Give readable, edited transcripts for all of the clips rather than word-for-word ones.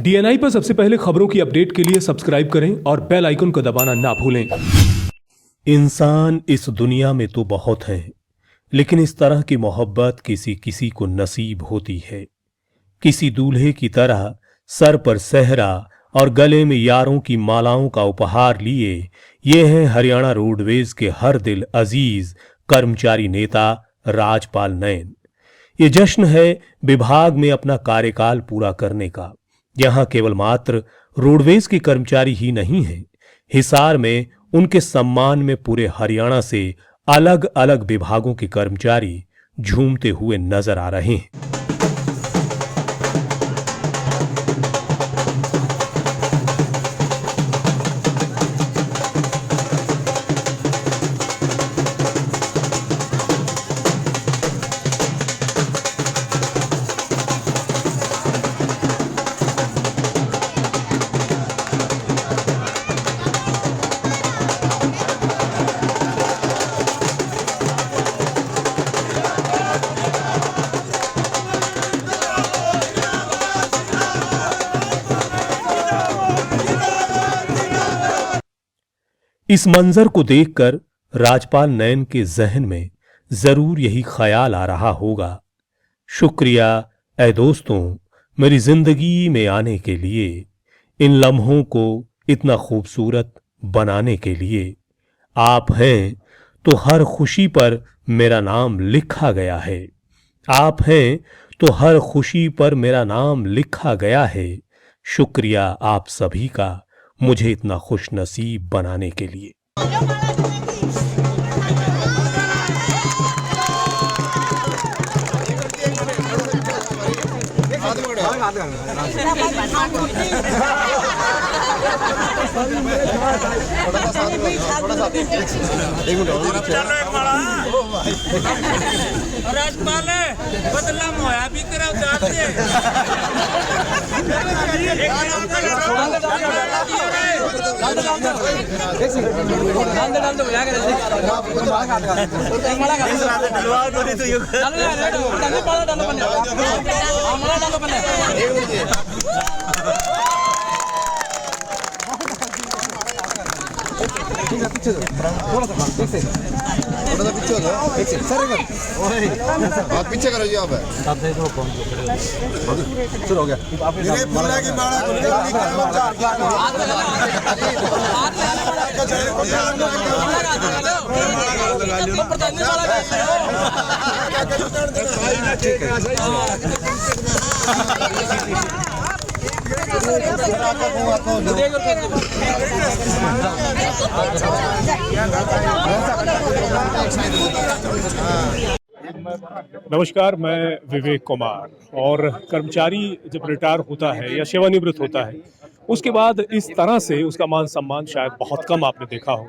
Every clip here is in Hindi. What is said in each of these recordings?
डीएनआई पर सबसे पहले खबरों की अपडेट के लिए सब्सक्राइब करें और बेल आइकन को दबाना ना भूलें। इंसान इस दुनिया में तो बहुत हैं, लेकिन इस तरह की मोहब्बत किसी किसी को नसीब होती है। किसी दूल्हे की तरह सर पर सेहरा और गले में यारों की मालाओं का उपहार लिए ये हैं हरियाणा रोडवेज के हर दिल अजीज कर्मचारी नेता राजपाल नैन। ये जश्न है विभाग में अपना कार्यकाल पूरा करने का। यहां केवल मात्र रोडवेज के कर्मचारी ही नहीं हैं, हिसार में उनके सम्मान में पूरे हरियाणा से अलग अलग विभागों के कर्मचारी झूमते हुए नजर आ रहे हैं। इस मंजर को देखकर राजपाल नैन के जहन में जरूर यही ख्याल आ रहा होगा, शुक्रिया ऐ दोस्तों मेरी जिंदगी में आने के लिए, इन लम्हों को इतना खूबसूरत बनाने के लिए। आप हैं तो हर खुशी पर मेरा नाम लिखा गया है। आप हैं तो हर खुशी पर मेरा नाम लिखा गया है। शुक्रिया आप सभी का मुझे इतना खुश नसीब बनाने के लिए। राजपाल बदला मोया भी करा उतार दे पीछे करो जी। आप चलो हो गया। नमस्कार, मैं विवेक कुमार। और कर्मचारी जब रिटायर होता है या सेवानिवृत्त होता है, उसके बाद इस तरह से उसका मान सम्मान शायद बहुत कम आपने देखा हो।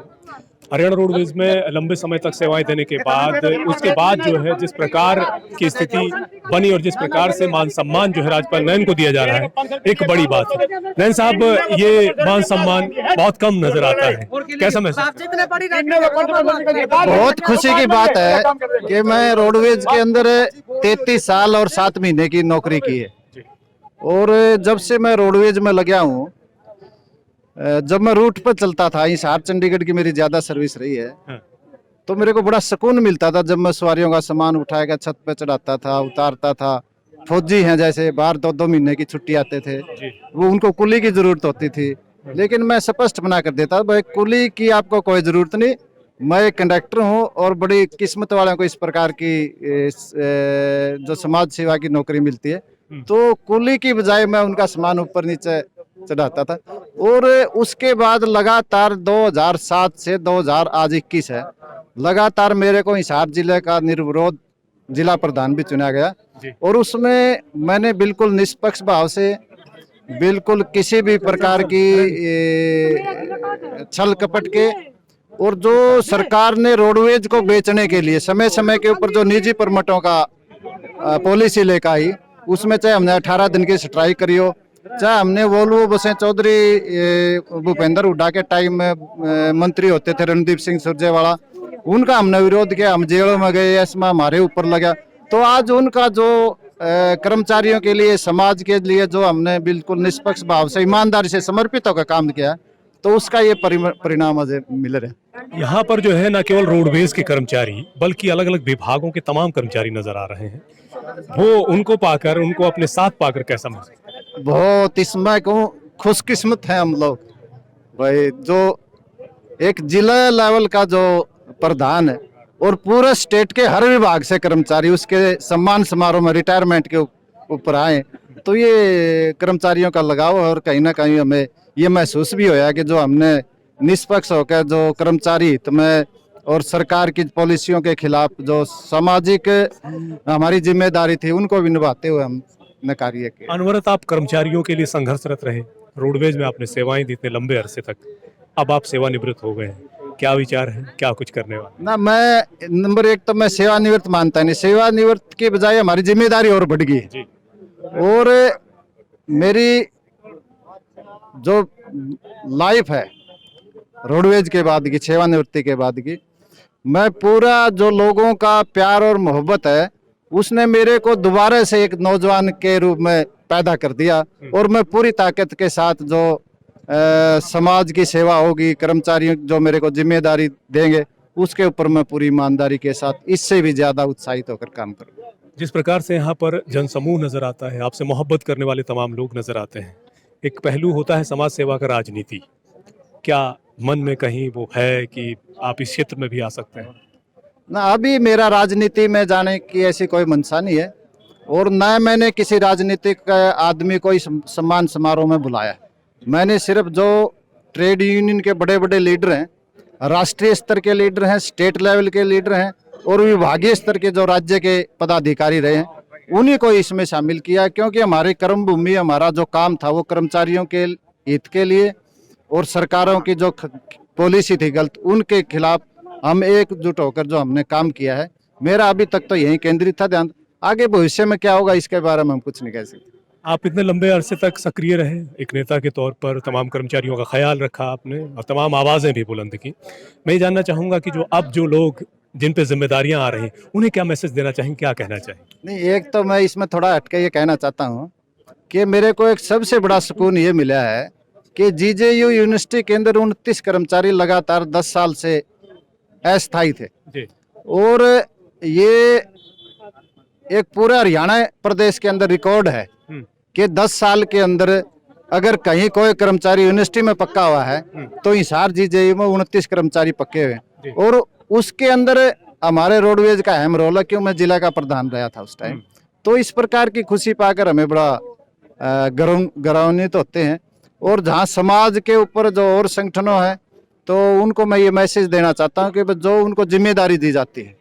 हरियाणा रोडवेज में लंबे समय तक सेवाएं देने के बाद उसके बाद जो है जिस प्रकार की स्थिति बनी और जिस प्रकार से मान सम्मान जो है राजपाल नैन को दिया जा रहा है, एक बड़ी बात है। नैन साहब, ये मान सम्मान बहुत कम नजर आता है, कैसा महसूस? बहुत खुशी की बात है कि मैं रोडवेज के अंदर 33 साल और 7 महीने की नौकरी की है। और जब से मैं रोडवेज में लगा हूँ, जब मैं रूट पर चलता था, हिसार चंडीगढ़ की मेरी ज्यादा सर्विस रही है, तो मेरे को बड़ा सुकून मिलता था जब मैं सवारियों का सामान उठाकर छत पे चढ़ाता था, उतारता था। फौजी हैं जैसे बाहर 2-2 महीने की छुट्टी आते थे, वो उनको कुली की जरूरत होती थी, लेकिन मैं स्पष्ट बना कर देता भाई कुली की आपको कोई जरूरत नहीं, मैं एक कंडक्टर हूँ। और बड़ी किस्मत वालों को इस प्रकार की जो समाज सेवा की नौकरी मिलती है, तो कुली की बजाय मैं उनका सामान ऊपर नीचे चढ़ाता था। और उसके बाद लगातार 2007 से 2021 है, लगातार मेरे को हिसार जिले का निर्विरोध जिला प्रधान भी चुना गया। और उसमें मैंने बिल्कुल निष्पक्ष भाव से, बिल्कुल किसी भी प्रकार की छल कपट के, और जो सरकार ने रोडवेज को बेचने के लिए समय समय के ऊपर जो निजी परमिटों का पॉलिसी लेकर आई, उसमें चाहे हमने 18 दिन की स्ट्राइक करी हो, चाहे हमने वोल्वो बसें चौधरी भूपेंद्र हुड्डा के टाइम में मंत्री होते थे रणदीप सिंह सुरजेवाला, उनका हमने विरोध किया, हम जेलों में गए, इसमें हमारे ऊपर लगा। तो आज उनका जो कर्मचारियों के लिए, समाज के लिए जो हमने बिल्कुल निष्पक्ष भाव से, ईमानदारी से, समर्पित होकर काम किया, तो उसका ये परिणाम मुझे मिल रहा है। यहाँ पर जो है न केवल रोडवेज के कर्मचारी बल्कि अलग अलग विभागों के तमाम कर्मचारी नजर आ रहे हैं। वो उनको पाकर, उनको अपने साथ पाकर कैसा महसूस? बहुत, इसमें कहूँ खुशकिस्मत है हम लोग भाई, जो एक जिला लेवल का जो प्रधान है और पूरे स्टेट के हर विभाग से कर्मचारी उसके सम्मान समारोह में रिटायरमेंट के ऊपर आए, तो ये कर्मचारियों का लगाव, और कहीं ना कहीं हमें ये महसूस भी होया कि जो हमने निष्पक्ष होकर जो कर्मचारी हित में और सरकार की पॉलिसियों के खिलाफ जो सामाजिक हमारी जिम्मेदारी थी, उनको भी निभाते हुए हमने कार्य किया। अनवरत आप कर्मचारियों के लिए संघर्षरत रहे, रोडवेज में आपने सेवाएं दी इतने लंबे अरसे तक, अब आप सेवानिवृत्त हो गए हैं, क्या विचार है, क्या कुछ करने वाले? ना, मैं नंबर एक तो मैं सेवानिवृत्त मानता नहीं, सेवानिवृत्त की बजाय हमारी जिम्मेदारी और बढ़ गई है। और मेरी जो लाइफ है रोडवेज के बाद की, सेवानिवृत्ति के बाद की, मैं पूरा जो लोगों का प्यार और मोहब्बत है, उसने मेरे को दोबारा से एक नौजवान के रूप में पैदा कर दिया, और मैं पूरी ताकत के साथ जो समाज की सेवा होगी, कर्मचारियों जो मेरे को जिम्मेदारी देंगे, उसके ऊपर मैं पूरी ईमानदारी के साथ इससे भी ज्यादा उत्साहित होकर काम करूँगा। जिस प्रकार से यहाँ पर जनसमूह नजर आता है, आपसे मोहब्बत करने वाले तमाम लोग नजर आते हैं, एक पहलू होता है समाज सेवा का, राजनीति, क्या मन में कहीं वो है कि आप इस क्षेत्र में भी आ सकते हैं? ना, अभी मेरा राजनीति में जाने की ऐसी कोई मंशा नहीं है, और न मैंने किसी राजनीतिक आदमी को इस सम्मान समारोह में बुलाया। मैंने सिर्फ जो ट्रेड यूनियन के बड़े बड़े लीडर हैं, राष्ट्रीय स्तर के लीडर हैं, स्टेट लेवल के लीडर हैं, और विभागीय स्तर के जो राज्य के पदाधिकारी रहे हैं, उन्हीं को इसमें शामिल किया, क्योंकि हमारी कर्मभूमि, हमारा जो काम था वो कर्मचारियों के हित के लिए, और सरकारों की जो पॉलिसी थी गलत, उनके खिलाफ हम एकजुट होकर जो हमने काम किया है। मेरा अभी तक तो यही केंद्रित था ध्यान, आगे भविष्य में क्या होगा इसके बारे में हम कुछ नहीं कह सकते। आप इतने लंबे अरसे तक सक्रिय रहे, एक नेता के तौर पर तमाम कर्मचारियों का ख्याल रखा आपने और तमाम आवाज़ें भी बुलंद की। मैं ये जानना चाहूँगा कि जो अब जो लोग जिन पे जिम्मेदारियां आ रही, उन्हें क्या मैसेज देना चाहेंगे, क्या कहना चाहेंगे? नहीं, एक तो मैं इसमें थोड़ा हटके ये कहना चाहता हूँ कि मेरे को एक सबसे बड़ा सुकून ये मिला है कि जीजेयू यूनिवर्सिटी के अंदर 29 कर्मचारी लगातार 10 साल से अस्थायी थे जी। और ये एक पूरा हरियाणा प्रदेश के अंदर रिकॉर्ड है कि 10 साल के अंदर अगर कहीं कोई कर्मचारी यूनिवर्सिटी में पक्का हुआ है तो हिसार जीजेयू में 29 कर्मचारी पक्के हुए, और उसके अंदर हमारे रोडवेज का अहम रोल है, क्यों मैं जिला का प्रधान रहा था उस टाइम। तो इस प्रकार की खुशी पाकर हमें बड़ा गौरवान्वित होते हैं। और जहाँ समाज के ऊपर जो और संगठनों हैं, तो उनको मैं ये मैसेज देना चाहता हूँ कि जो उनको जिम्मेदारी दी जाती है,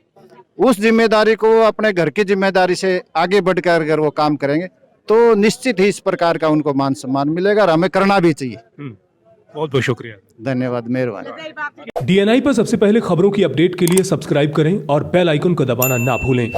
उस जिम्मेदारी को अपने घर की जिम्मेदारी से आगे बढ़कर अगर वो काम करेंगे तो निश्चित ही इस प्रकार का उनको मान सम्मान मिलेगा, और हमें करना भी चाहिए। बहुत बहुत शुक्रिया, धन्यवाद, मेहरबानी। डीएनआई पर सबसे पहले खबरों की अपडेट के लिए सब्सक्राइब करें और बेल आइकन को दबाना ना भूलें।